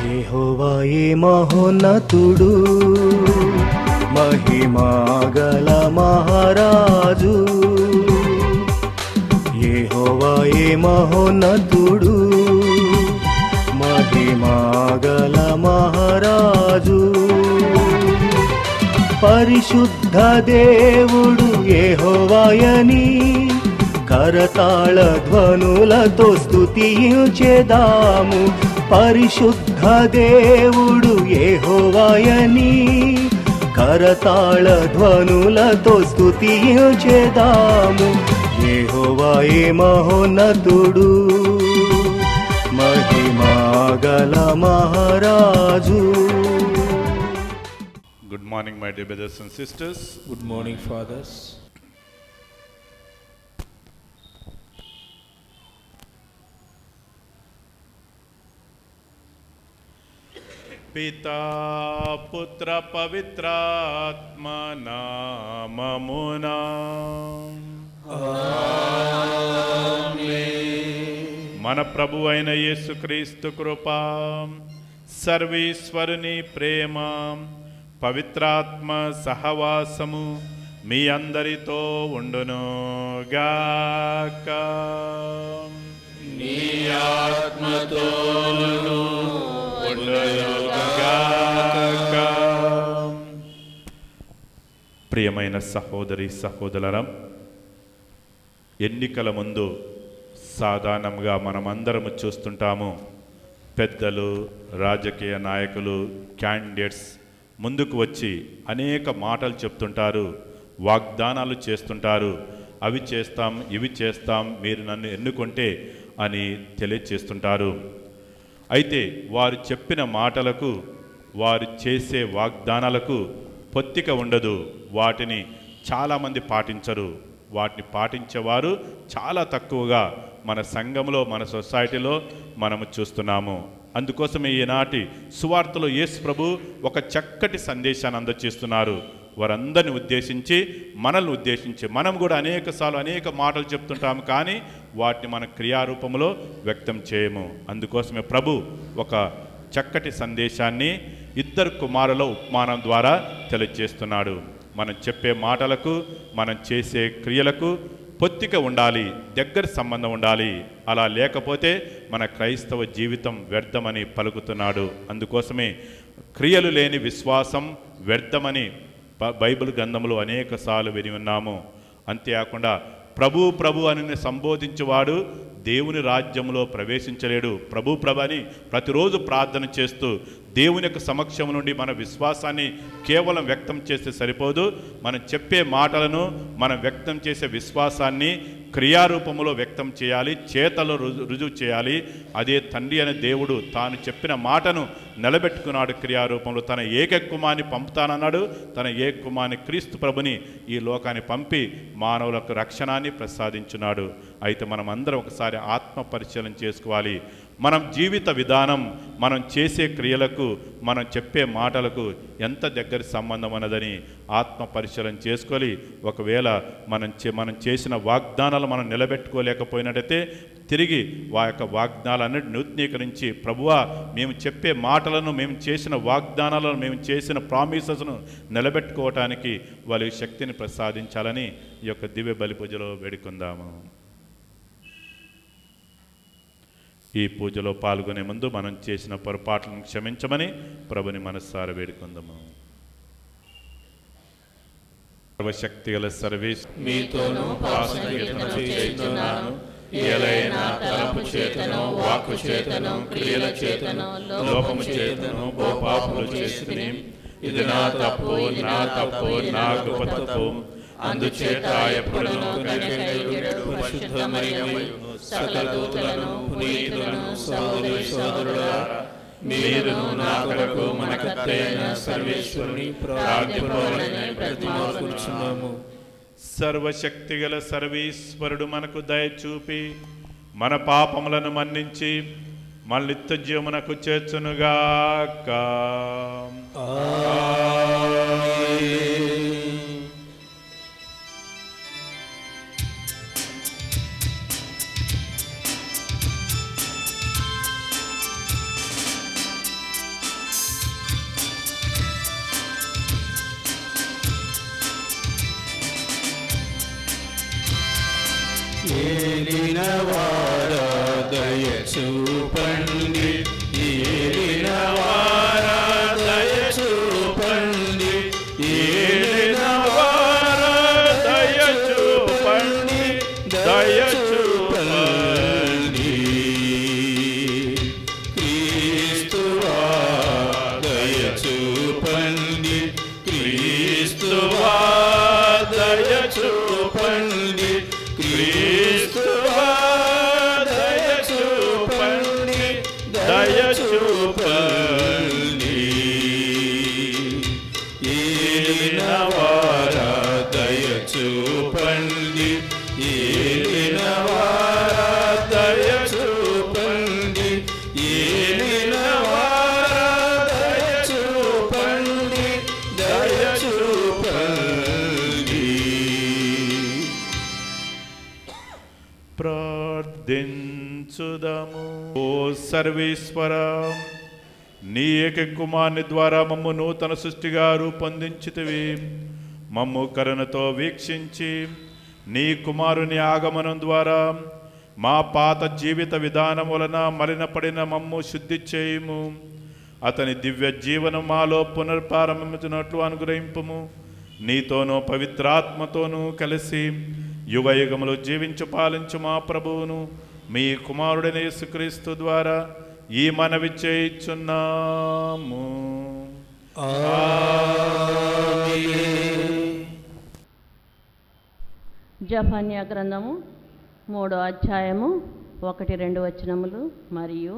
యెహోవాయే మహోన్నతుడు, మహిమాగల మహారాజు. యెహోవాయే మహోన్నతుడు, మహిమాగల మహారాజు. పరిశుద్ధ దేవుడు యెహోవాయని కరతాళ ధ్వనులతో స్తుతించెదాము. పరిశుద్ధ దేవుడు యెహోవాయని కరతాళ ధ్వనులతో స్తుతించెదాము. యెహోవాయే మహోన్నతుడు, మహిమాగల మహారాజు. Good morning, my dear brothers and sisters. Good morning, fathers. పితా పుత్ర పవిత్రాత్మ నామమునా మన ప్రభు అయిన యేసుక్రీస్తు కృప, సర్వేశ్వరుని ప్రేమ, పవిత్రాత్మ సహవాసము మీ అందరితో ఉండును గాక. నీ ఆత్మతోను ఉండును గాక. ప్రియమైన సహోదరి సహోదరులారా, ఎన్నికల ముందు సాధారణంగా మనమందరము చూస్తుంటాము, పెద్దలు, రాజకీయ నాయకులు, క్యాండిడేట్స్ ముందుకు వచ్చి అనేక మాటలు చెప్తుంటారు, వాగ్దానాలు చేస్తుంటారు. అవి చేస్తాం, ఇవి చేస్తాం, మీరు నన్ను ఎన్నుకుంటే అని తెలియచేస్తుంటారు. అయితే వారు చెప్పిన మాటలకు, వారు చేసే వాగ్దానాలకు పొత్తిక ఉండదు. వాటిని చాలామంది పాటించరు. వాటిని పాటించేవారు చాలా తక్కువగా మన సంఘంలో, మన సొసైటీలో మనము చూస్తున్నాము. అందుకోసమే ఈనాటి సువార్తలో యేసు ప్రభు ఒక చక్కటి సందేశాన్ని అందజేస్తున్నారు. వారందరిని ఉద్దేశించి, మనల్ని ఉద్దేశించి మనం కూడా అనేకసార్లు అనేక మాటలు చెప్తుంటాము, కానీ వాటిని మన క్రియారూపంలో వ్యక్తం చేయము. అందుకోసమే ప్రభు ఒక చక్కటి సందేశాన్ని ఇద్దరు కుమారుల ఉపమానం ద్వారా తెలియజేస్తున్నాడు. మనం చెప్పే మాటలకు, మనం చేసే క్రియలకు పొత్తిక ఉండాలి, దగ్గర సంబంధం ఉండాలి. అలా లేకపోతే మన క్రైస్తవ జీవితం వ్యర్థమని పలుకుతున్నాడు. అందుకోసమే క్రియలు లేని విశ్వాసం వ్యర్థమని బైబిల్ గ్రంథంలో అనేకసార్లు విని ఉన్నాము. అంతేకాకుండా ప్రభు ప్రభు అని సంబోధించేవాడు దేవుని రాజ్యంలో ప్రవేశించలేడు. ప్రభు ప్రభు అని ప్రతిరోజు ప్రార్థన చేస్తూ దేవుని యొక్క సమక్షం నుండి మన విశ్వాసాన్ని కేవలం వ్యక్తం చేస్తే సరిపోదు. మనం చెప్పే మాటలను, మనం వ్యక్తం చేసే విశ్వాసాన్ని క్రియారూపంలో వ్యక్తం చేయాలి, చేతలో రుజువు చేయాలి. అదే తండ్రి అనే దేవుడు తాను చెప్పిన మాటను నిలబెట్టుకున్నాడు. క్రియారూపంలో తన ఏక కుమారుని పంపుతానన్నాడు. తన ఏక కుమారుని క్రీస్తు ప్రభుని ఈ లోకాన్ని పంపి మానవులకు రక్షణాన్ని ప్రసాదించున్నాడు. అయితే మనం అందరం ఒకసారి ఆత్మ పరిశీలన చేసుకోవాలి. మనం జీవిత విధానం, మనం చేసే క్రియలకు, మనం చెప్పే మాటలకు ఎంత దగ్గర సంబంధం అన్నదని ఆత్మ పరిశీలన చేసుకొని, ఒకవేళ మనం చేసిన వాగ్దానాలు మనం నిలబెట్టుకోలేకపోయినట్టయితే తిరిగి ఆ యొక్క వాగ్దానాలన్నిటి నూతనీకరించి, ప్రభువా మేము చెప్పే మాటలను, మేము చేసిన వాగ్దానాలను, మేము చేసిన ప్రామిసెస్ను నిలబెట్టుకోవటానికి వాళ్ళకి శక్తిని ప్రసాదించాలని ఈ యొక్క దివ్య బలి పూజలో వేడుకుందాము. ఈ పూజలో పాల్గొనే ముందు మనం చేసిన పొరపాట్లను క్షమించమని ప్రభుని మనస్సారా వేడుకుందాము. సర్వశక్తి గల సర్వేశ్ మీతోను పాపసంగీతము చేయుచున్నాను. ఏలైనా తలపు చేతను, వాక్కు చేతను, క్రియల చేతను, లోపము చేతను పాపములు చేసిని. ఇది నా తప్పు, నా తప్పు, నా గొప్ప తప్పు. అందుచేత ఎప్పుడును పరిశుద్ధ మరియమ్మ, సకల దూతలను, పునీతులను, సహోదరి సహోదరులారా, మీరును నా కొరకు మన కర్తయైన సర్వేశ్వరుని ప్రార్థింపవలెనని బ్రతిమాలుకొనుచున్నాము. సర్వశక్తిగల సర్వేశ్వరుడు మనకు దయచూపి మన పాపములను మన్నించి మన నిత్య జీవమునకు చేర్చునుగాక. ఏలిన వారా దయ చూపండి, ఏలిన వారా దయ చూపండి, ఏలిన వారా దయ చూపండి, దయ చూపండి. క్రీస్తువా దయ చూపండి, క్రీస్తువా దయ చూపండి, క్రీస్తువా దయ చూపండి, దయ చూపండి. ఏలిన వారా దయ చూపండి, ఏలిన వారా దయ చూపండి, ఏలిన వారా దయ చూపండి, దయ చూపండి. ప్రార్థించుదాము. ఓ సర్వేశ్వర, నీ ఏక కుమారుని ద్వారా మమ్ము నూతన సృష్టిగా రూపొందించితివి. మమ్ము కరుణతో వీక్షించి నీ కుమారుని ఆగమనం ద్వారా మా పాత జీవిత విధానం వలన మలినపడిన మమ్ము శుద్ధి చేయుము. అతని దివ్య జీవనం మాలో పునర్ప్రారంభించినట్లు అనుగ్రహింపుము. నీతోనూ పవిత్రాత్మతోనూ కలిసి యుగ యుగములు జీవించు పాలించు మా ప్రభువును మీ కుమారుడైన యేసుక్రీస్తు ద్వారా ఈ మనవి చేయుచున్నాము. జఫన్యా గ్రంథము 3వ అధ్యాయము 1-2 వచనములు మరియు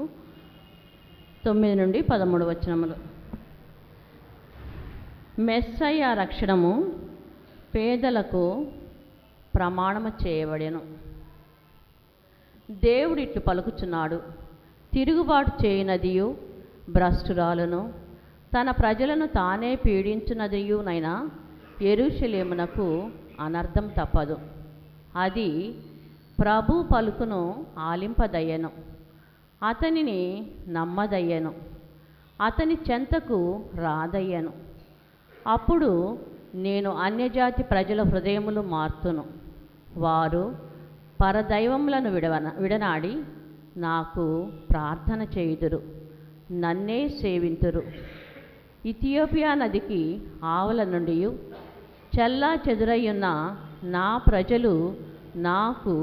9 నుండి 13 వచనములు. మెస్సయ్య రక్షణము పేదలకు ప్రమాణము చేయబడెను. దేవుడిట్లు పలుకుచున్నాడు, తిరుగుబాటు చేయనదియు భ్రష్టురాలను తన ప్రజలను తానే పీడించునదియునైనా యెరూషలేమునకు అనర్థం తప్పదు. అది ప్రభు పలుకును ఆలింపదయ్యను, అతనిని నమ్మదయ్యను, అతని చెంతకు రాదయ్యను. అప్పుడు నేను అన్యజాతి ప్రజల హృదయములు మార్తును. వారు పరదైవములను విడనాడి నాకు ప్రార్థన చేయుదురు, నన్నే సేవింతురు. ఇథియోపియా నదికి ఆవల నుండి చెల్లా చెదురయ్యున్న నా ప్రజలు నాకు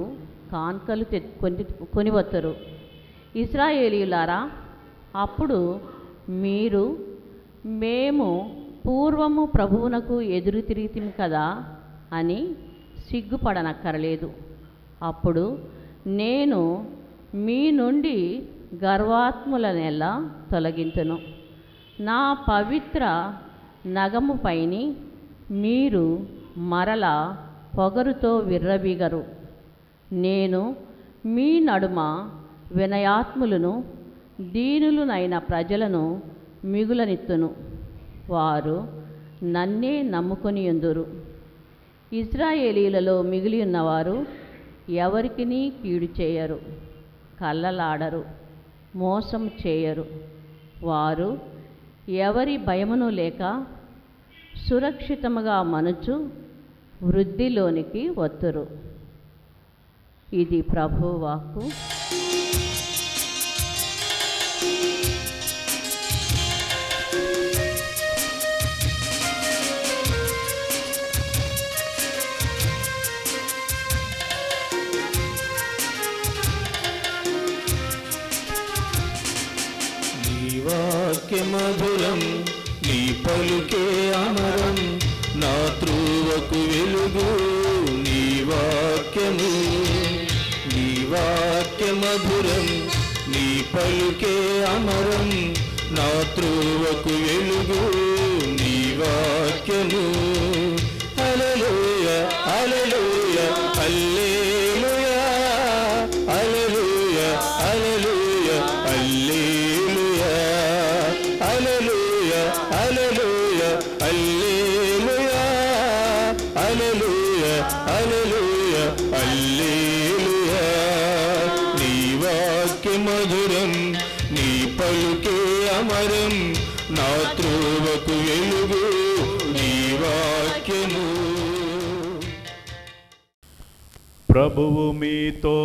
కాన్కలు కొనివత్తరు. ఇశ్రాయేలీయులారా, అప్పుడు మీరు మేము పూర్వము ప్రభువునకు ఎదురు తిరిగితిమి కదా అని సిగ్గుపడనక్కరలేదు. అప్పుడు నేను మీ నుండి గర్వాత్ములనెల్లా తొలగింతును. నా పవిత్ర నగముపైని మీరు మరల పొగరుతో విర్రబీగరు. నేను మీ నడుమ వినయాత్ములను దీనులునైన ప్రజలను మిగులనిత్తును. వారు నన్నే నమ్ముకొని ఉందురు. ఇశ్రాయేలీలలో మిగిలి ఉన్నవారు ఎవరికినీ కీడు చేయరు, కళ్ళలాడరు, మోసం చేయరు. వారు ఎవరి భయమును లేక సురక్షితముగా మనుచు వృద్ధిలోనికి వత్తురు. ఇది ప్రభువు వాక్కు. వాక్య మధురం, నీ పలుకే అమరం, నా త్రువకు వెలుగు నీ వాక్యము. నీ వాక్య మధురం, నీ పలుకే అమరం, నా త్రువకు వెలుగు నీ వాక్యము. హల్లెలూయా హల్లెలూయా హల్లెలూయా హల్లెలూయా హల్లెలూయా హల్లెలూయా హల్లెలూయా హల్లెలూయా హల్లెలూయా హల్లెలూయా హల్లెలూయా హల్లెలూయా. నీ వాక్య మధురం, నీ పలుకే అమరం, నా త్రోవకు వెలుగు నీ వాక్యము. ప్రభువు మీతో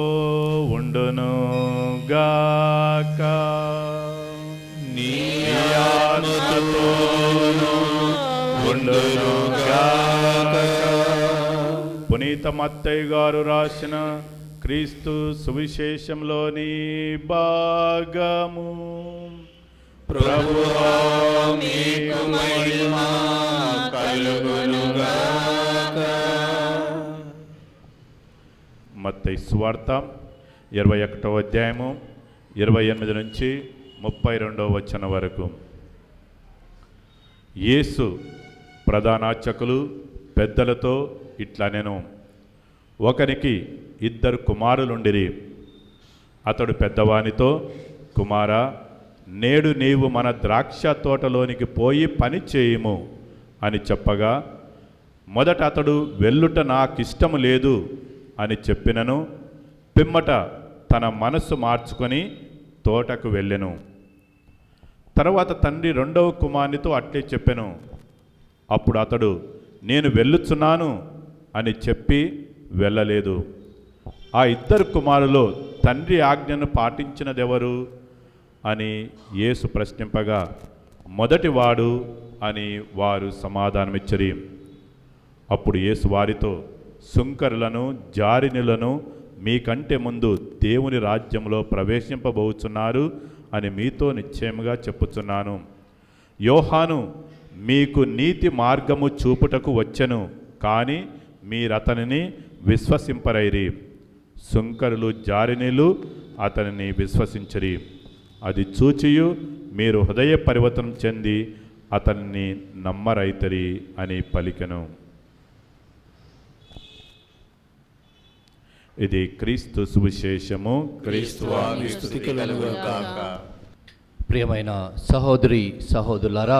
ఉండును గాక. నీ ఆత్మతోను ఉండును గాక. పునీత మత్తయి గారు రాసిన క్రీస్తు సువిశేషంలోని భాగము. ప్రభువా మీకు మహిమ కలుగును గాక. మత్తయి సువార్త 21వ అధ్యాయము 28 నుంచి 32వ వచనం వరకు. యేసు ప్రధానార్చకులు పెద్దలతో ఇట్లా నేను, ఒకనికి 2 కుమారులుండిరి. అతడు పెద్దవానితో, కుమారా, నేడు నీవు మన ద్రాక్ష తోటలోనికి పోయి పని చేయుము అని చెప్పగా, మొదట అతడు వెళ్ళుట నాకిష్టము లేదు అని చెప్పినను, పిమ్మట తన మనస్సు మార్చుకొని తోటకు వెళ్ళెను. తర్వాత తండ్రి 2వ కుమారునితో అట్లే చెప్పెను. అప్పుడు అతడు, నేను వెళ్ళుచున్నాను అని చెప్పి వెళ్ళలేదు. ఆ 2 కుమారులో తండ్రి ఆజ్ఞను పాటించినదెవరు అని యేసు ప్రశ్నింపగా, మొదటివాడు అని వారు సమాధానమిచ్చిరి. అప్పుడు యేసు వారితో, సుంకరులను జారినులను మీకంటే ముందు దేవుని రాజ్యంలో ప్రవేశింపబోచున్నారు అని మీతో నిశ్చయముగా చెప్పుచున్నాను. యోహాను మీకు నీతి మార్గము చూపుటకు వచ్చెను, కానీ మీరతనిని విశ్వసింపరైరి. సుంకరులు జారినీలు అతనిని విశ్వసించరి. అది చూచియు మీరు హృదయ పరివర్తనం చెంది అతన్ని నమ్మరైతరి అని పలికెను. ఇది క్రీస్తు సువిశేషము. క్రీస్తువా మీకు స్తుతి కలుగును గాక. ప్రియమైన సహోదరి సహోదరులారా,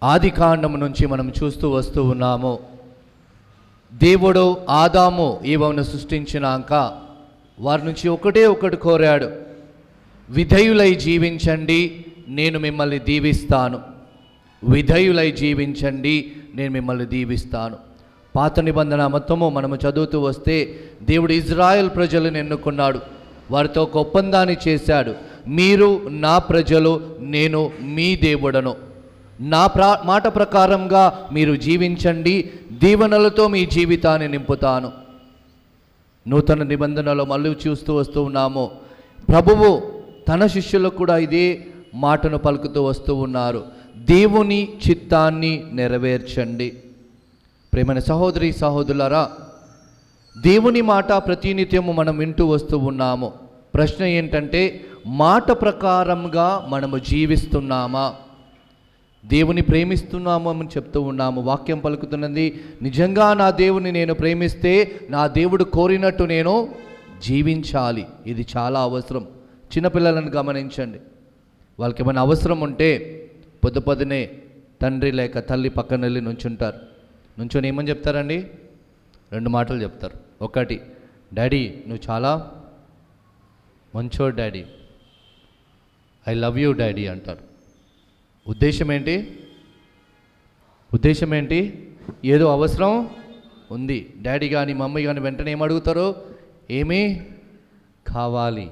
ఆది కాండము నుంచి మనం చూస్తూ వస్తూ ఉన్నాము. దేవుడు ఆదాము ఈవను సృష్టించినాక వారి నుంచి ఒకటి కోరాడు, విధేయులై జీవించండి, నేను మిమ్మల్ని దీవిస్తాను. విధేయులై జీవించండి, నేను మిమ్మల్ని దీవిస్తాను. పాత నిబంధన మొత్తము మనము చదువుతూ వస్తే దేవుడు ఇజ్రాయెల్ ప్రజలను ఎన్నుకున్నాడు, వారితో ఒక ఒప్పందాన్ని చేశాడు. మీరు నా ప్రజలు, నేను మీ దేవుడను. నా మాట ప్రకారంగా మీరు జీవించండి, దీవెనలతో మీ జీవితాన్ని నింపుతాను. నూతన నిబంధనలో మళ్ళీ చూస్తూ వస్తూ ఉన్నాము. ప్రభువు తన శిష్యులకు కూడా ఇదే మాటను పలుకుతూ వస్తూ ఉన్నారు, దేవుని చిత్తాన్ని నెరవేర్చండి. ప్రేమైన సహోదరి సహోదరులారా, దేవుని మాట ప్రతినిత్యము మనం వింటూ వస్తూ ఉన్నాము. ప్రశ్న ఏంటంటే, మాట ప్రకారంగా మనము జీవిస్తున్నామా? దేవుని ప్రేమిస్తున్నాము అని చెప్తూ ఉన్నాము. వాక్యం పలుకుతున్నది, నిజంగా నా దేవుని నేను ప్రేమిస్తే నా దేవుడు కోరినట్టు నేను జీవించాలి. ఇది చాలా అవసరం. చిన్నపిల్లలను గమనించండి, వాళ్ళకి ఏమైనా అవసరం ఉంటే పొద్దునే తండ్రి లేక తల్లి పక్కన వెళ్ళి నుంచుంటారు. నుంచొని ఏమని చెప్తారండి? 2 మాటలు చెప్తారు. ఒకటి, డాడీ నువ్వు చాలా మంచోడు daddy, I love you daddy అంటారు. ఉద్దేశం ఏంటి? ఏదో అవసరం ఉంది. డాడీ కానీ మమ్మీ కానీ వెంటనే ఏమడుగుతారు? ఏమీ కావాలి.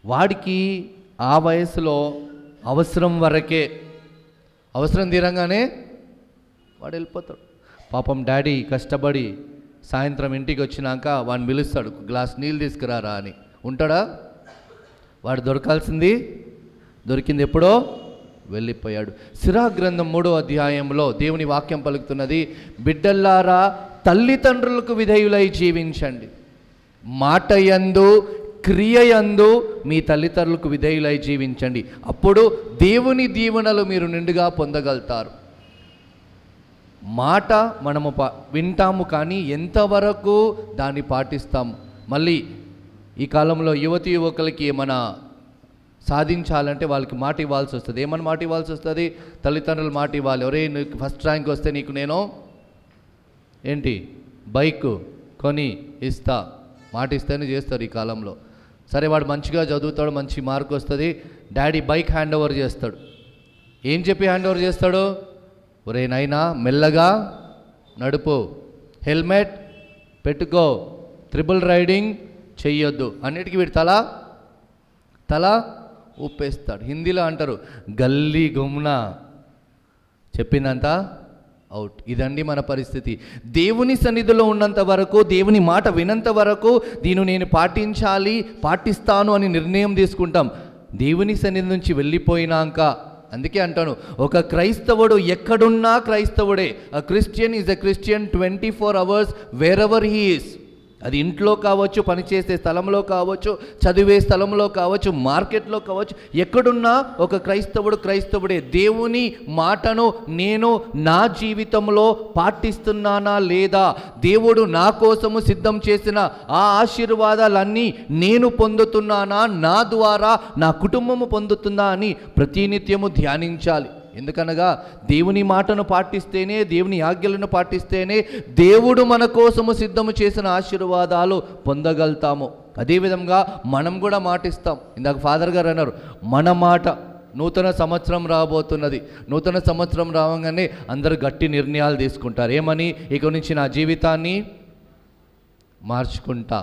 వాడికి ఆ వయసులో అవసరం వరకే, అవసరం తీరంగానే వాడు వెళ్ళిపోతాడు. పాపం డాడీ కష్టపడి సాయంత్రం ఇంటికి వచ్చినాక వాడిని పిలుస్తాడు, గ్లాస్ నీళ్ళు తీసుకురారా అని. ఉంటాడా? వాడు దొరికింది ఎప్పుడో వెళ్ళిపోయాడు. సిరా గ్రంథం 3వ అధ్యాయంలో దేవుని వాక్యం పలుకుతున్నది, బిడ్డల్లారా తల్లిదండ్రులకు విధేయులై జీవించండి, మాట యందు క్రియ యందు మీ తల్లిదండ్రులకు విధేయులై జీవించండి, అప్పుడు దేవుని దీవెనలు మీరు నిండుగా పొందగలుగుతారు. మాట మనము వింటాము, కానీ ఎంతవరకు దాన్ని పాటిస్తాము? మళ్ళీ ఈ కాలంలో యువతి యువకులకి ఏమైనా సాధించాలంటే వాళ్ళకి మాట ఇవ్వాల్సి వస్తుంది. ఏమని మాట ఇవ్వాల్సి వస్తుంది? తల్లిదండ్రులు మాట ఇవ్వాలి. ఒరే నీకు ఫస్ట్ ర్యాంక్ వస్తే నీకు నేను బైక్ కొని ఇస్తా, మాట ఇస్తేనే చేస్తారు ఈ కాలంలో. సరే వాడు మంచిగా చదువుతాడు, మంచి మార్క్ వస్తుంది, డాడీ బైక్ హ్యాండ్ ఓవర్ చేస్తాడు. ఏం చెప్పి హ్యాండ్ ఓవర్ చేస్తాడు? ఒరే నైనా మెల్లగా నడుపు, హెల్మెట్ పెట్టుకో, ట్రిపుల్ రైడింగ్ చెయ్యొద్దు, అన్నిటికీ వీడు తల ఊపేస్తాడు. హిందీలో అంటారు గల్లీ గుమ్నా, చెప్పిందంతా అవుట్. ఇదండి మన పరిస్థితి. దేవుని సన్నిధిలో ఉన్నంత వరకు, దేవుని మాట వినంత వరకు దీన్ని నేను పాటిస్తాను అని నిర్ణయం తీసుకుంటాం. దేవుని సన్నిధి నుంచి వెళ్ళిపోయినాక, అందుకే అంటాను, ఒక క్రైస్తవుడు ఎక్కడున్నా క్రైస్తవుడే. A Christian is a Christian 24 hours wherever he is. అది ఇంట్లో కావచ్చు, పనిచేసే స్థలంలో కావచ్చు, చదివే స్థలంలో కావచ్చు, మార్కెట్లో కావచ్చు, ఎక్కడున్నా ఒక క్రైస్తవుడే. దేవుని మాటను నేను నా జీవితంలో పాటిస్తున్నానా లేదా, దేవుడు నా కోసము సిద్ధం చేసిన ఆ ఆశీర్వాదాలన్నీ నేను పొందుతున్నానా, నా ద్వారా నా కుటుంబము పొందుతుందా అని ప్రతినిత్యము ధ్యానించాలి. ఎందుకనగా దేవుని మాటను పాటిస్తేనే, దేవుని ఆజ్ఞలను పాటిస్తేనే దేవుడు మన కోసము సిద్ధము చేసిన ఆశీర్వాదాలు పొందగలుగుతాము. అదేవిధంగా మనం కూడా మాటిస్తాం. ఇందాక ఫాదర్ గారు అన్నారు, మన మాట. నూతన సంవత్సరం రాబోతున్నది. నూతన సంవత్సరం రావగానే అందరూ గట్టి నిర్ణయాలు తీసుకుంటారు. ఏమని? ఇక నుంచి నా జీవితాన్ని మార్చుకుంటా.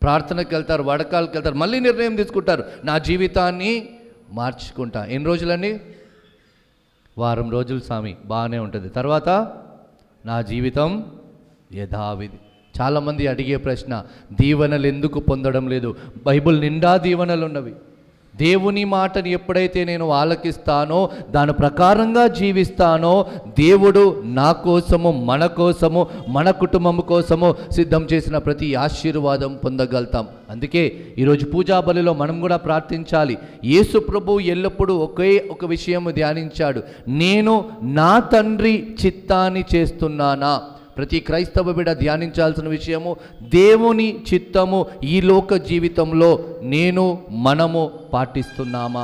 ప్రార్థనకి వెళ్తారు, వడకాలకు వెళ్తారు, మళ్ళీ నిర్ణయం తీసుకుంటారు, నా జీవితాన్ని మార్చుకుంటా. ఎన్ని రోజులని? వారం రోజులు స్వామి, బాగానే ఉంటుంది. తర్వాత నా జీవితం యథావిధి. చాలామంది అడిగే ప్రశ్న, దీవెనలు ఎందుకు పొందడం లేదు? బైబిల్ నిండా దీవెనలు ఉన్నవి. దేవుని మాటని ఎప్పుడైతే నేను ఆలకిస్తానో, దాని ప్రకారంగా జీవిస్తానో, దేవుడు నా కోసము, మన కోసము, మన కుటుంబం కోసము సిద్ధం చేసిన ప్రతి ఆశీర్వాదం పొందగలుగుతాం. అందుకే ఈరోజు పూజా బలిలో మనం కూడా ప్రార్థించాలి. యేసు ప్రభు ఎల్లప్పుడూ ఒకే ఒక విషయం ధ్యానించాడు, నేను నా తండ్రి చిత్తాన్ని చేస్తున్నానా. ప్రతి క్రైస్తవ బిడ్డ ధ్యానించాల్సిన విషయము, దేవుని చిత్తము ఈ లోక జీవితంలో మనము పాటిస్తున్నామా?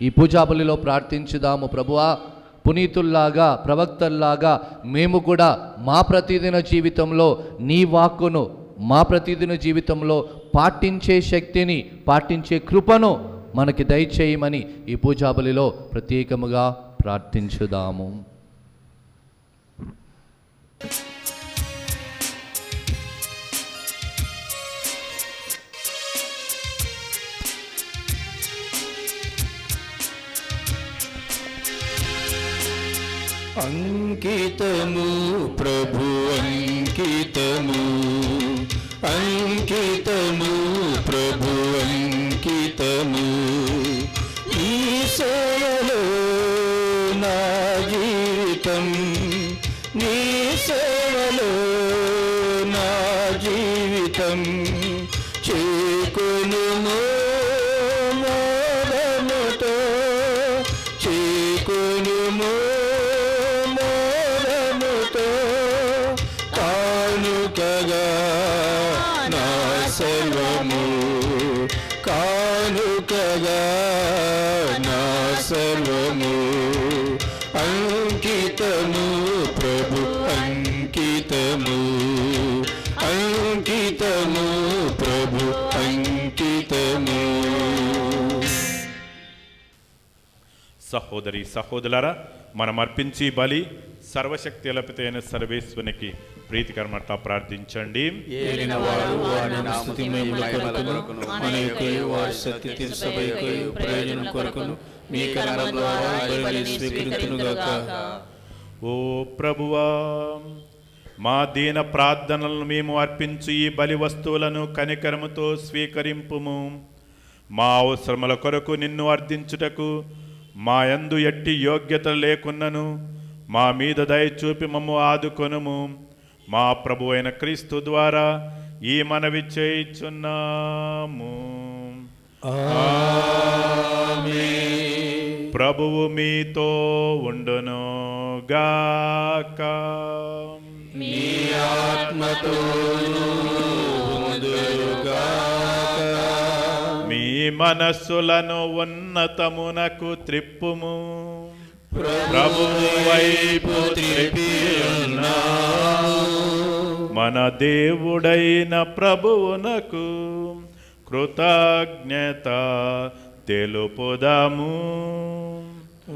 ఈ పూజాబలిలో ప్రార్థించుదాము. ప్రభువా, పునీతుల్లాగా, ప్రవక్తల్లాగా మేము కూడా మా ప్రతిదిన జీవితంలో నీ వాక్కును మా ప్రతిదిన జీవితంలో పాటించే శక్తిని, పాటించే కృపను మనకి దయచేయమని ఈ పూజాబలిలో ప్రత్యేకముగా ప్రార్థించుదాము. అంకితము ప్రభు అంకితము, అంకితము ప్రభు అంకితము, ఈ సేవలో నా జీవితం, నీ సేవలో నా జీవితం, చేకొనుము మోదముతో, చేకొనుము కానుకగా నా సర్వము, కానుకగా నా సర్వము, అంకితము ప్రభు అంకితము, అంకితము ప్రభు అంకితము. సహోదరి సహోదరులారా, మనం అర్పించి బలి సర్వశక్తి లభితైన సర్వేశ్వనికి ప్రీతికరమట ప్రార్థించండి. ఏలిన వారు వారి స్తుతి మహిమల కొరకును, మన యొక్కయు వారి సత్య తీర్చబోయే ప్రయోజనం కొరకును మీ కరముల ద్వారా బలి స్వీకరించును గాక. ఓ ప్రభువా, మా దీన ప్రార్థనలను మేము అర్పించి ఈ బలి వస్తువులను కనికరముతో స్వీకరింపుము. మా అవసరముల కొరకు నిన్ను అర్థించుటకు మా యందు ఎట్టి యోగ్యత లేకున్నను మా మీద దయ చూపి మమ్ము ఆదుకొనుము. మా ప్రభు అయిన క్రీస్తు ద్వారా ఈ మనవి చేయుచున్నాము. ఆమేన్. ప్రభువు మీతో ఉండును గాక. మీ ఆత్మతోను ఉండుగాక. మీ మనస్సులను ఉన్నతమునకు త్రిప్పుము. ప్రభువు వైపు త్రిప్పి ఉన్నాము. మన దేవుడైన ప్రభువునకు కృతజ్ఞత తెలుపుదాము.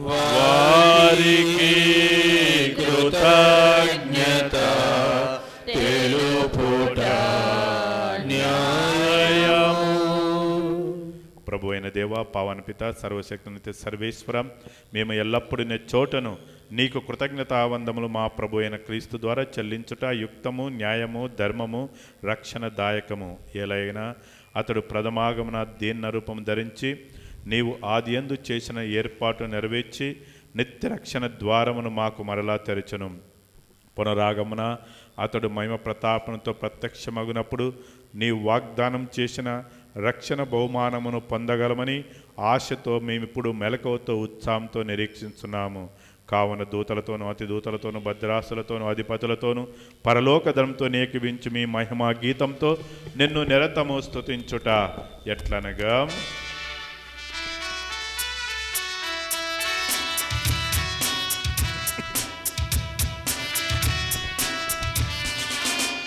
వారికి కృతజ్ఞత తెలుపుదాము. దేవ, పావన పిత, సర్వశక్తినిత్య సర్వేశ్వర, మేము ఎల్లప్పుడూ నీ చోటను నీకు కృతజ్ఞతావందములు మా ప్రభు అయిన క్రీస్తు ద్వారా చెల్లించుట యుక్తము, న్యాయము, ధర్మము, రక్షణదాయకము. ఎలాగైనా అతడు ప్రథమాగమన దీన రూపం ధరించి నీవు ఆదియందు చేసిన ఏర్పాటు నెరవేర్చి నిత్య రక్షణ ద్వారమును మాకు మరలా తెరచును. పునరాగమన అతడు మహిమ ప్రతాపంతో ప్రత్యక్షమగునప్పుడు నీవు వాగ్దానం చేసిన రక్షణ బహుమానమును పొందగలమని ఆశతో మేమిప్పుడు మెలకువతో ఉత్సాహంతో నిరీక్షిస్తున్నాము. కావున దూతలతోనూ అతి దూతలతోనూ భద్రాసులతోనూ అధిపతులతోనూ పరలోక ధనంతో ఏకీవించి మీ మహిమా గీతంతో నిన్ను నిరతము స్తుతించుట ఎట్లనగా,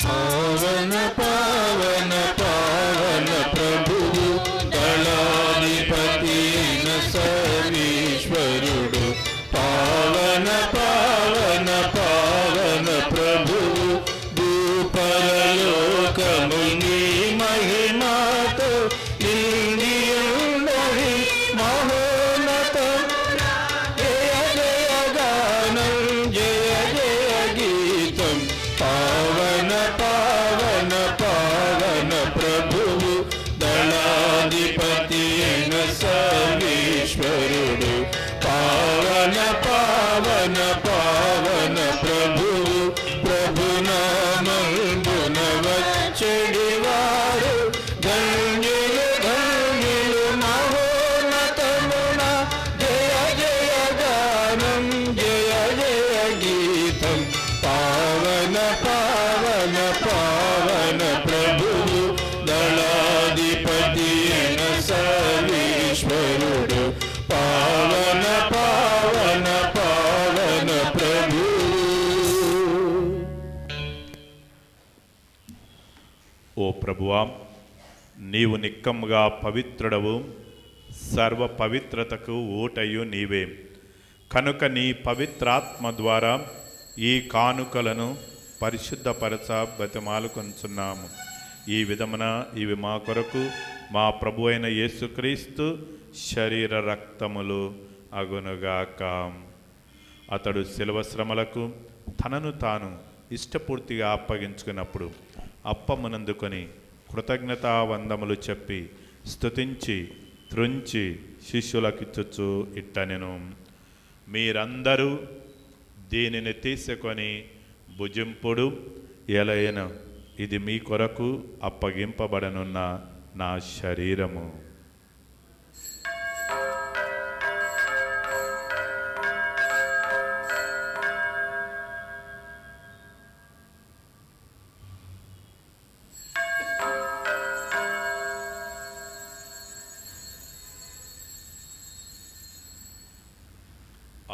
పావన పావన పావన ప్రభువు దళాధిపతి అయిన సర్వేశ్వరుడు, పావన పావన పావన ప్రభువు భూపరలోకము నీ మహిమతో నిండి ఉన్నది. మహోన్నతం జయ జయ గానం, జయ జయ గీతం. పావన పావన పావన ప్రభువు దళాధిపతి అయిన సర్వేశ్వరుడు, పావన పావన పావన ప్రభువు ప్రభునామంబున వచ్చెడివారు ధన్యులు ధన్యులు. మహోన్నతమున జయ జయ గానం, జయ జయ గీతం. పావన పావన పావన ప్రభువు దళాధిపతి అయిన సర్వేశ్వరుడు, పావన పావన పావన ప్రభువు. ఓ ప్రభువా, నీవు నిక్కముగా పవిత్రుడవు, సర్వ పవిత్రతకు ఊటయు నీవే. కనుక నీ పవిత్రాత్మ ద్వారా ఈ కానుకలను పరిశుద్ధపరచ బతిమాలుకొంచున్నాము. ఈ విధమున ఇవి మా కొరకు మా ప్రభు అయిన యేసుక్రీస్తు శరీర రక్తములు అగునుగాక. అతడు శిలువ శ్రమలకు తనను తాను ఇష్టపూర్తిగా అప్పగించుకున్నప్పుడు అప్పమునందుకొని కృతజ్ఞతావందములు చెప్పి స్తుతించి త్రుంచి శిష్యులకిచ్చుచు ఇట్టనెను, మీరందరూ దీనిని తీసుకొని భుజింపుడు. ఎలయన ఇది మీ కొరకు అప్పగింపబడనున్న నా శరీరము.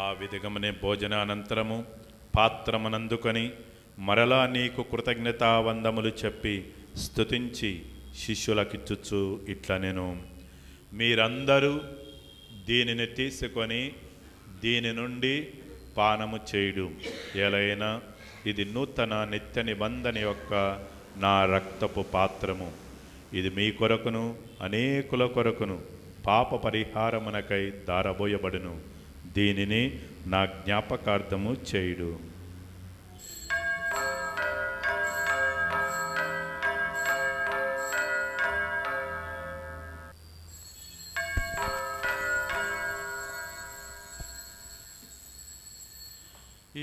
ఆ విధగమనే భోజనానంతరము పాత్రమునందుకొని మరలా నీకు కృతజ్ఞతావందములు చెప్పి స్తుతించి శిష్యులకిచ్చుచు ఇట్లనెను, మీరందరూ దీనిని తీసుకొని దీని నుండి పానము చేయుడు. ఎలైనా ఇది నూతన నిత్య నిబంధన యొక్క నా రక్తపు పాత్రము. ఇది మీ కొరకును అనేకుల కొరకును పాప పరిహారమునకై దారబోయబడును. దీనిని నా జ్ఞాపకార్థము చేయుడు.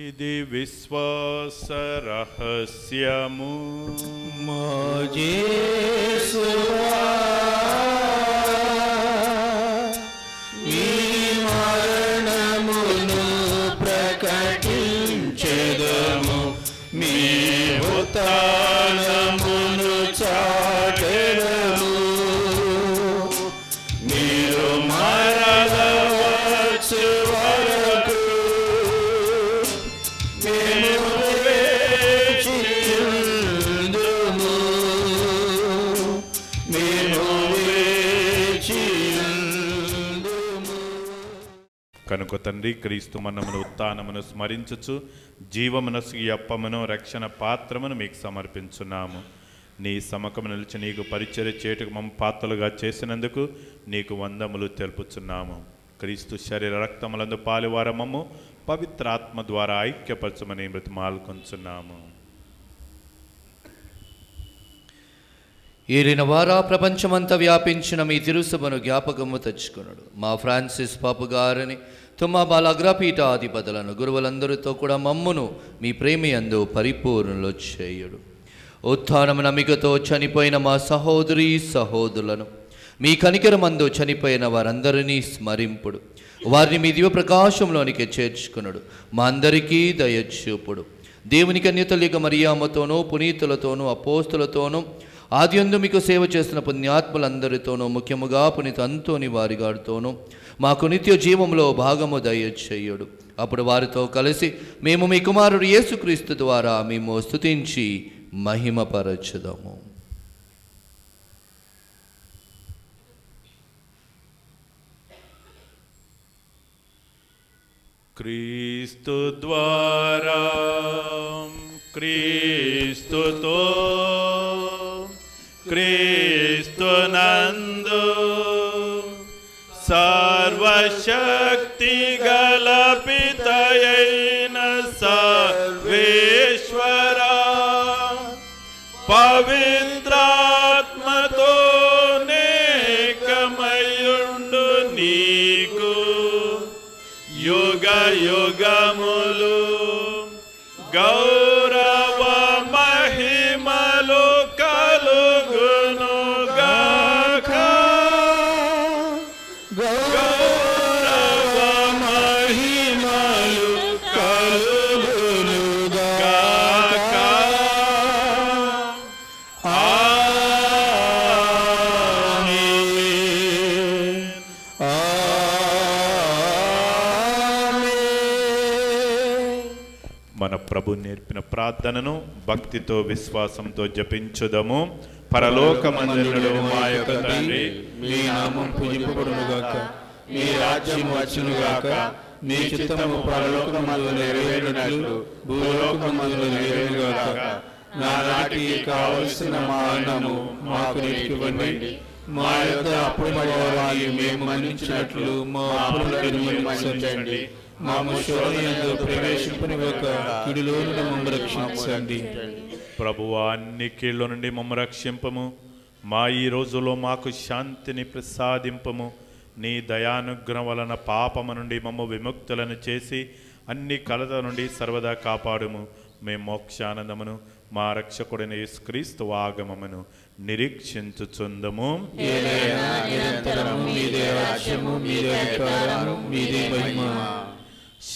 ఇది విశ్వాస రహస్యము. మా యేసువా, మీ మరణమును ప్రకటించెదము, మీ ఉత్థానమును చాటెదము. మీరు మరలా వచ్చు వరకు మేము వేచియుందుము, మేము వేచియుందుము. కనుక తండ్రి, క్రీస్తు మరణమును ఉత్థానమును స్మరించుచు జీవమునసు ఈ అప్పమును రక్షణ పాత్రమును మీకు సమర్పించున్నాము. నీ సమ్మకము నిలిచి నీకు పరిచర్య చేయుటకు మమ్మ పాత్రలుగా చేసినందుకు నీకు వందములు తెలుపుచున్నాము. క్రీస్తు శరీర రక్తములందు పాలువార మమ్ము పవిత్రాత్మ ద్వారా ఐక్యపరచమని బ్రతిమాలుకొంచున్నాము. ఏలిన వారా ప్రపంచమంతా వ్యాపించిన మీ తిరుసభను జ్ఞాపకము తెచ్చుకున్నాడు. మా ఫ్రాన్సిస్ పాపు గారిని తుమ్మ బాలగ్రపీఠాధిపతులను గురువులందరితో కూడా మమ్మును మీ ప్రేమయందు పరిపూర్ణలో చేయుడు. ఉత్థానము నమ్మికతో చనిపోయిన మా సహోదరి సహోదరులను మీ కనికరమందు చనిపోయిన వారందరినీ స్మరింపుడు. వారిని మీ దివ్య ప్రకాశంలోనికి చేర్చుకున్నాడు. మా అందరికీ దయచూపుడు. దేవుని కన్యతలిక మరియమ్మతోనూ పునీతులతోనూ అపోస్తులతోనూ ఆదియందు మీకు సేవ చేస్తున్న పుణ్యాత్ములందరితోనూ ముఖ్యముగా పునీత అంతోని వారి గారితోనూ మాకు నిత్య జీవంలో భాగము దయచేయుడు. అప్పుడు వారితో కలిసి మేము మీ కుమారుడు యేసుక్రీస్తు ద్వారా మేము స్తుతించి మహిమపరచుదాము. క్రీస్తు ద్వారా క్రీస్తుతో క్రీస్తునందు సర్వశక్తి గల పితయైన సర్వేశ్వర పవిత్రాత్మతో నేకమయుండు నీకు యుగ యుగములు గౌరవ మహిమలు కలుగును గాక. గౌరవ మహిమలు కలుగును గాక. మన ప్రభు నేర్పిన ప్రార్థనను భక్తితో విశ్వాసంతో జపించుదము. పరలోకమందున మా యొక్క తండ్రి, మీ నామం పూజింపబడునుగాక, మీ రాజ్యం వచ్చునుగాక, మీ చిత్తము పరలోకమందు నెరవేరునట్లు భూలోకమందు నెరవేరుగాక. నానాటికి కావలసిన మా అన్నము మాకు నేర్పివ్వండి. మా యొక్క అప్పుల వారిని మేము మన్నించినట్లు మా అప్పులను మన్నించండి. మాము శోధనయందు ప్రవేశింపనివ్వక కీడులో నుండి మమ్ము రక్షించండి. ప్రభువా, అన్ని కీళ్ళ నుండి మమ్మ రక్షింపము. మా ఈ రోజులో మాకు శాంతిని ప్రసాదింపము. నీ దయానుగ్రహం వలన పాపము నుండి మమ్మ విముక్తులను చేసి అన్ని కలత నుండి సర్వదా కాపాడుము. మేము మోక్షానందమును మా రక్షకుడైన యేసుక్రీస్తు ఆగమమును నిరీక్షించుచుందము.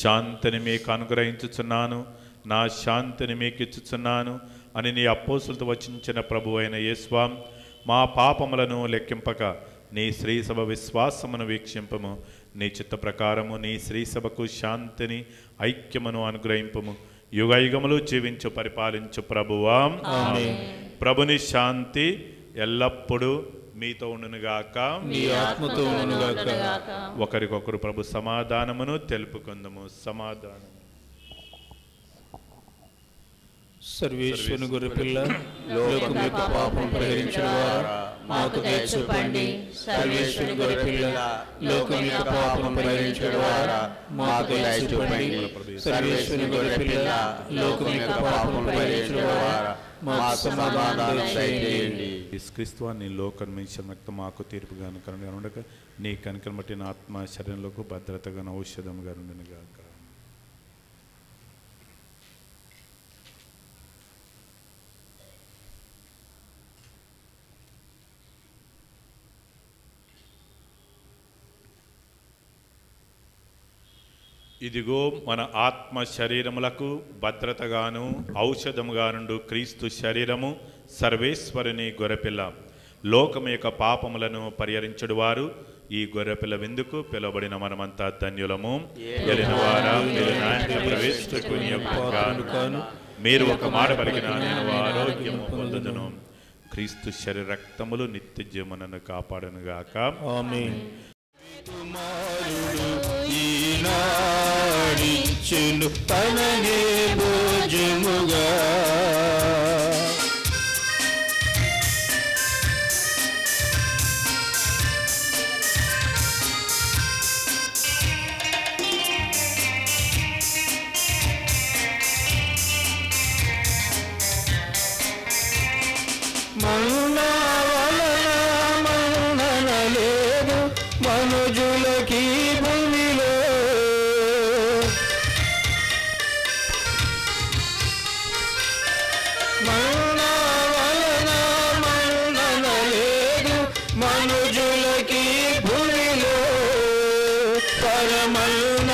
శాంతిని మీకు అనుగ్రహించుచున్నాను, నా శాంతిని మీకు ఇచ్చుచున్నాను అని నీ అపోస్తులతో వచించిన ప్రభు అయిన యేసువా, మా పాపములను లెక్కింపక నీ శ్రీసభ విశ్వాసమును వీక్షింపము. నీ చిత్త ప్రకారము నీ శ్రీసభకు శాంతిని ఐక్యమును అనుగ్రహింపము. యుగయుగములు జీవించు పరిపాలించు ప్రభువా. ప్రభుని శాంతి ఎల్లప్పుడూ మీతో ఉండునుగాక, మీ ఆత్మతో ఉండునుగాక. ఒకరికొకరు ప్రభు సమాధానమును తెలుపుకుందము. సమాధానం. సర్వేశ్వరుని గొర్రెపిల్ల, లోకం యొక్క పాపం పరిహరించిన వారా మాకు దయ చూపండి. సర్వేశ్వరుని గొర్రెపిల్ల, లోకం యొక్క పాపం పరిహరించిన వారా మాకు దయ చూపండి. సర్వేశ్వరుని గొర్రెపిల్ల, లోకం యొక్క పాపం పరిహరించిన వారా మాకు సమాధానం దయచేయండి. యేసుక్రీస్తు నీ లోకం రక్తం మాకు తీర్పుగాను కరుణగా ఉండగా, నీ కనికరం బట్టి నా ఆత్మ శరీరంలోకి భద్రతగా ఔషధంగా ఉండనుగాక. ఇదిగో మన ఆత్మ శరీరములకు భద్రతగాను ఔషధముగానుండు క్రీస్తు శరీరము, సర్వేశ్వరుని గొర్రెపిల్ల. లోకము యొక్క పాపములను పరిహరించుడు వారు ఈ గొర్రెపిల్ల విందుకు పిలువబడిన మనమంతా ధన్యులము. ఎలినవారా, మీరు నా ఇంట ప్రవేశించుకుని మీరు ఒక మాట పలికిన నేను ఆరోగ్యము పొందుదును. క్రీస్తు శరీర రక్తములు నిత్య జీవమును కాపాడునుగాక. ఆమేన్. ఈనాడిచ్చును తననే భోజముగా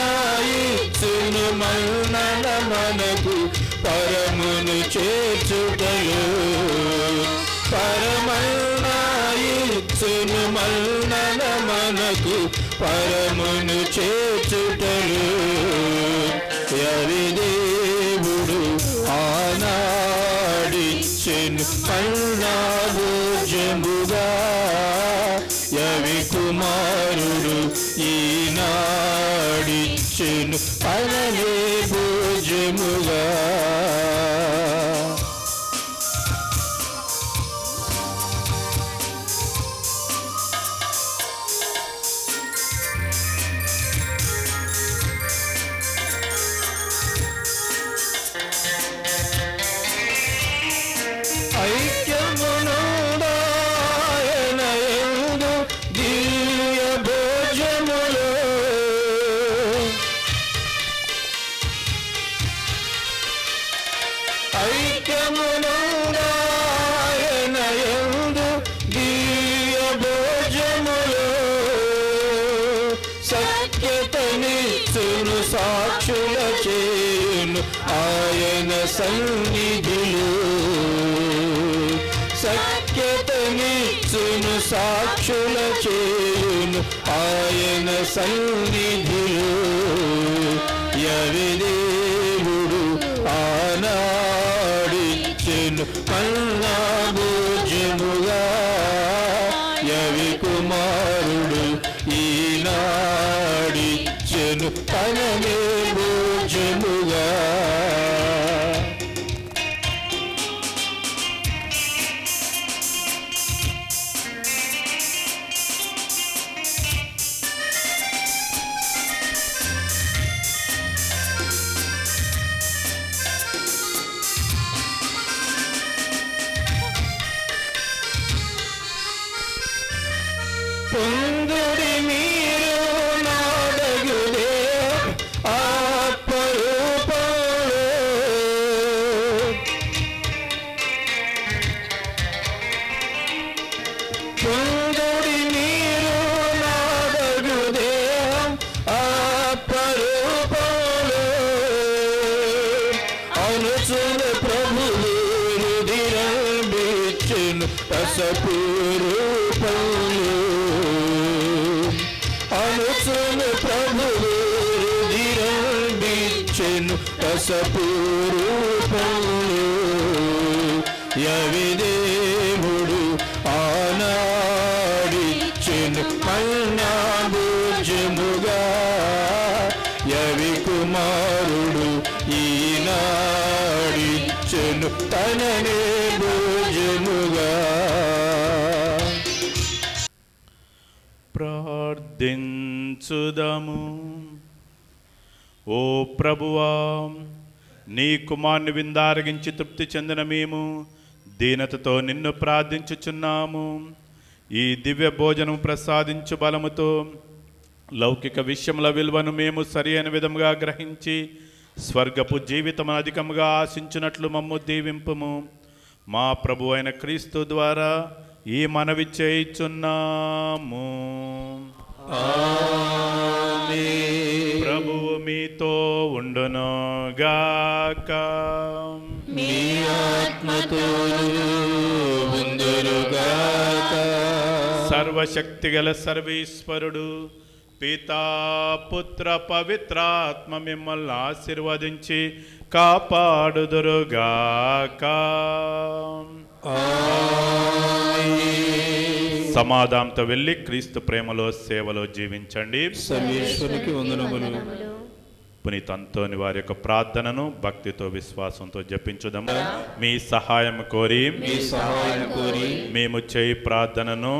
పరమన్నాయిచ్చును మన్నన మనకు పరమును చేర్చుటలు పరమన్నాయిచ్చును మన్నన మనకు పరమును చేర్చుటలు యవిదేవుడు ఆనాడిచ్చెను పల్నాభోజముగా యవి కుమారుడు ఈనాడిచ్చెను పలనే భోజముగా ఐక్యమునుడాయనయందు దివ్య భోజములో ఐక్యమునుడాయనయందు దివ్య భోజములో సత్యతనిచ్చును సాక్షుల చేయును ఆయన సన్నిధిలో సత్యతనిచ్చును సాక్షుల చేయును ఆయన సన్నిధిలో యవిదేవుడు ఆనాడిచ్చెను మన్నా భోజముగా యవి కుమారుడు ఈనాడిచ్చెను పలనే భోజముగా పొందుడి మీరు నాడగుదే ఆత్మరూపంలో పొందుడి మీరు నాడగుదే ఆత్మరూపంలో అనుచుల ప్రభువు రుధిరంబిచ్చెను పసపు రూపంలో అనుచును ప్రభువు రుధిరంబిచ్చెను పసపు రూపంలో యవిదేవుడు ఆనాడిచ్చెను మన్నా భోజముగా యవి కుమారుడు ఈనాడిచ్చెను తననే భోజముగా ప్రార్థించుదము. ఓ ప్రభువా, నీ కుమారుని విందారగించి తృప్తి చెందిన మేము దీనతతో నిన్ను ప్రార్థించుచున్నాము. ఈ దివ్య భోజనం ప్రసాదించు బలముతో లౌకిక విషయముల విలువను మేము సరి అయిన విధముగా గ్రహించి స్వర్గపు జీవితం అధికముగా ఆశించినట్లు మమ్ము దీవింపుము. మా ప్రభు అయిన క్రీస్తు ద్వారా ఈ మనవి చేయుచున్నాము. ఆమేన్. ప్రభువు మీతో ఉండునుగాక. మీ ఆత్మతోను ఉందురుగాక. సర్వశక్తిగల సర్వేశ్వరుడు పితా పుత్ర పవిత్రాత్మ మిమ్మల్ని ఆశీర్వదించి కాపాడుదురుగాక. సమాధానంతో వెళ్ళి క్రీస్తు ప్రేమలో సేవలో జీవించండి. సర్వేశ్వరునికి వందనములు. పునీత అంతోని వారి యొక్క ప్రార్థనను భక్తితో విశ్వాసంతో జపించుదాము. మీ సహాయం కోరి మేము చేయి ప్రార్థనను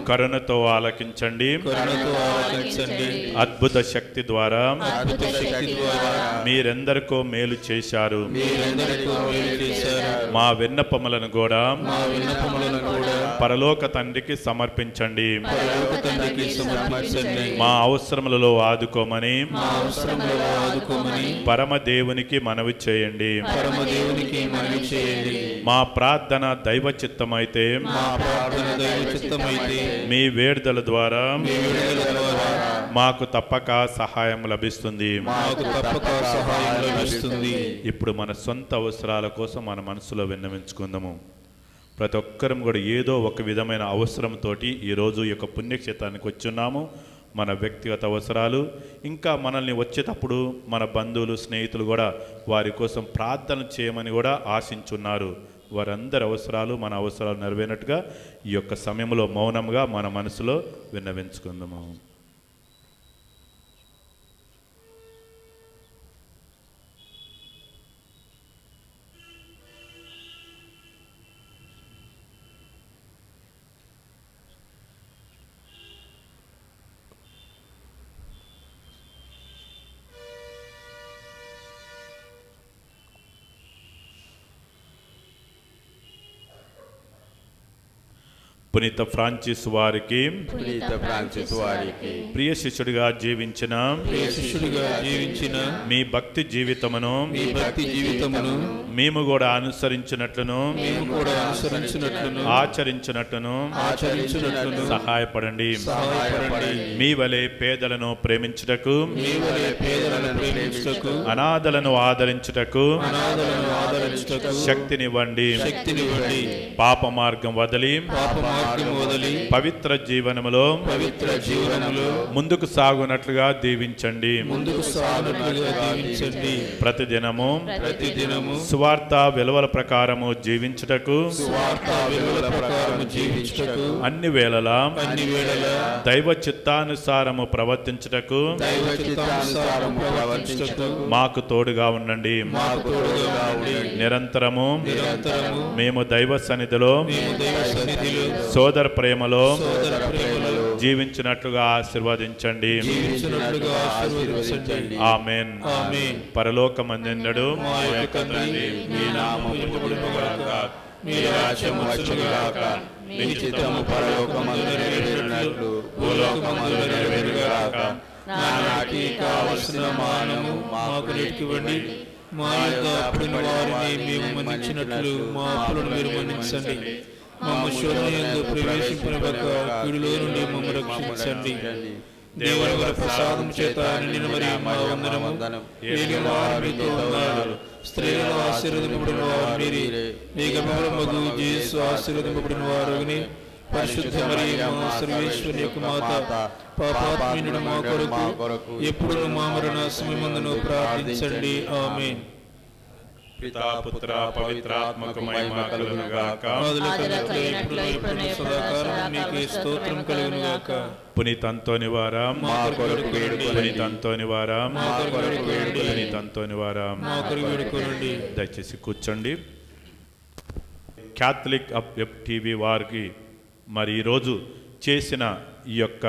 కరుణతో ఆలకించండి. అద్భుత శక్తి ద్వారా మీరెందరికో మేలు చేశారు. మా విన్నపములను కూడా పరలోక తండ్రికి సమర్పించండి. పరలోక తండ్రికి సమర్పించండి. మా అవసరములలో ఆదుకోమని పరమ దేవునికి మనవి చేయండి. పరమదేవునికి మనవి చేయండి. మా ప్రార్థన దైవ చిత్తమైతే మీ వేడుదల ద్వారా మాకు తప్పక సహాయం లభిస్తుంది. ఇప్పుడు మన సొంత అవసరాల కోసం మన మనసులో విన్నవించుకుందాము. ప్రతి ఒక్కరం కూడా ఏదో ఒక విధమైన అవసరంతో ఈరోజు ఈ యొక్క పుణ్యక్షేత్రానికి వచ్చున్నాము. మన వ్యక్తిగత అవసరాలు, ఇంకా మనల్ని వచ్చేటప్పుడు మన బంధువులు స్నేహితులు కూడా వారి కోసం ప్రార్థన చేయమని కూడా ఆశించున్నారు. వారందరి అవసరాలు మన అవసరాలు నెరవేరినట్టుగా ఈ యొక్క సమయంలో మౌనంగా మన మనసులో విన్నవించుకుందాము. పునీత ఫ్రాన్సిస్ వారికి ప్రియ శిష్యుడిగా జీవించిన మీ భక్తి జీవితమును మేము కూడా అనుసరించినట్లును ఆచరించినట్లును సహాయపడండి. మీ వలె పేదలను ప్రేమించుటకు, అనాథలను ఆదరించుటకు శక్తినివ్వండి. పాప మార్గం వదిలి పవిత్ర జీవనములో ముందుకు సాగునట్లుగా దీవించండి. ప్రతిదినము సువార్త విలువల ప్రకారము జీవించుటకు, అన్ని వేళలా దైవ చిత్తానుసారము ప్రవర్తించుటకు మాకు తోడుగా ఉండండి. నిరంతరము మేము దైవ సన్నిధిలో సోదర ప్రేమలో జీవించినట్లుగా ఆశీర్వదించండి. ఆమేన్. పరలోకమందుండు మా యొక్క తండ్రి, మీ నామము పూజింపబడుగాక, మీ రాజ్యము వచ్చుగాక, మీ చిత్తము పరలోకమందు నెరవేరునట్లు భూలోకమందు నెరవేరుగాక. నానాటికి కావలసిన మానము మాకు నేర్చుకోండి. మా యొక్క అప్పుడున్న వారిని మేము మన్నించినట్లు మా అప్పులను మీరు మన్నించండి. మమ్మ శోధనయందు ప్రవేశింపనివ్వక కీడులో నుండి మమ్మ రక్షించండి. దేవుని ప్రసాదం చేత నిండిన మరియు మా వందనము. ఏలిన వారు మీతో ఉన్నారు, స్త్రీలలో ఆశీర్వదింపబడిన వారు మీరే. మీ గర్భఫలమగు యేసు ఆశీర్వదింపబడిన వారుని. పరిశుద్ధ మరియమ్మ సర్వేశ్వరి యొక్క మాత, పాపాత్మీయుడు మా కొరకు ఎప్పుడు మా మరణ సమయమందును ప్రార్థించండి. ఆమేన్. పితా పుత్ర పవిత్రాత్మకు మహిమ కలుగును గాక. స్తోత్రం కలుగును గాక. పునీత అంతోని వారా మా కొరకు వేడుకోండి. పునీత అంతోని వారా మా కొరకు వేడుకోండి. పునీత అంతోని వారా మా కొరకు వేడుకోండి. దయచేసి కూర్చోండి. క్యాథలిక్ వెబ్ టీవీ వారికి మరి ఈరోజు చేసిన ఈ యొక్క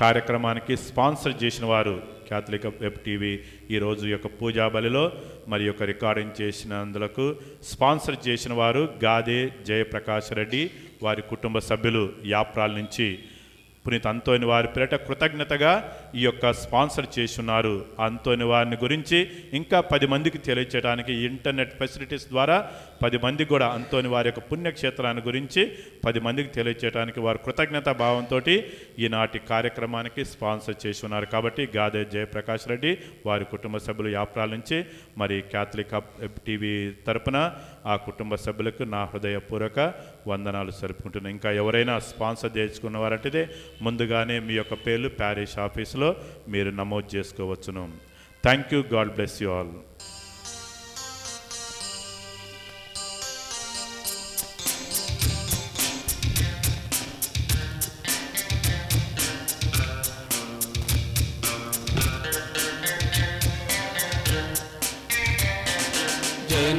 కార్యక్రమానికి స్పాన్సర్ చేసిన వారు క్యాథలిక్ వెబ్ టీవీ ఈరోజు యొక్క పూజా బలిలో మరి యొక్క రికార్డింగ్ చేసినందులకు స్పాన్సర్ చేసిన వారు గాదే జయప్రకాష్ రెడ్డి, వారి కుటుంబ సభ్యులు యాప్రాల నుంచి పునీత అంతోని వారి పేరిట కృతజ్ఞతగా ఈ యొక్క స్పాన్సర్ చేసి ఉన్నారు. అంతోని వారిని గురించి ఇంకా 10 మందికి తెలియచేయడానికి ఇంటర్నెట్ ఫెసిలిటీస్ ద్వారా 10 మందికి కూడా అంతోని వారి యొక్క పుణ్యక్షేత్రాన్ని గురించి 10 మందికి తెలియచేయడానికి వారు కృతజ్ఞత భావంతో ఈనాటి కార్యక్రమానికి స్పాన్సర్ చేసి ఉన్నారు. కాబట్టి గాదే జయప్రకాష్ రెడ్డి వారి కుటుంబ సభ్యులు యాప్రాల నుంచి మరి క్యాథలిక్ టీవీ తరపున ఆ కుటుంబ సభ్యులకు నా హృదయపూర్వక వందనాలు జరుపుకుంటున్నాను. ఇంకా ఎవరైనా స్పాన్సర్ చేసుకున్నవారంటే ముందుగానే మీ యొక్క పేర్లు ప్యారిష్ ఆఫీసులో మీరు నమోదు చేసుకోవచ్చును. Thank you. God bless you all. Jaya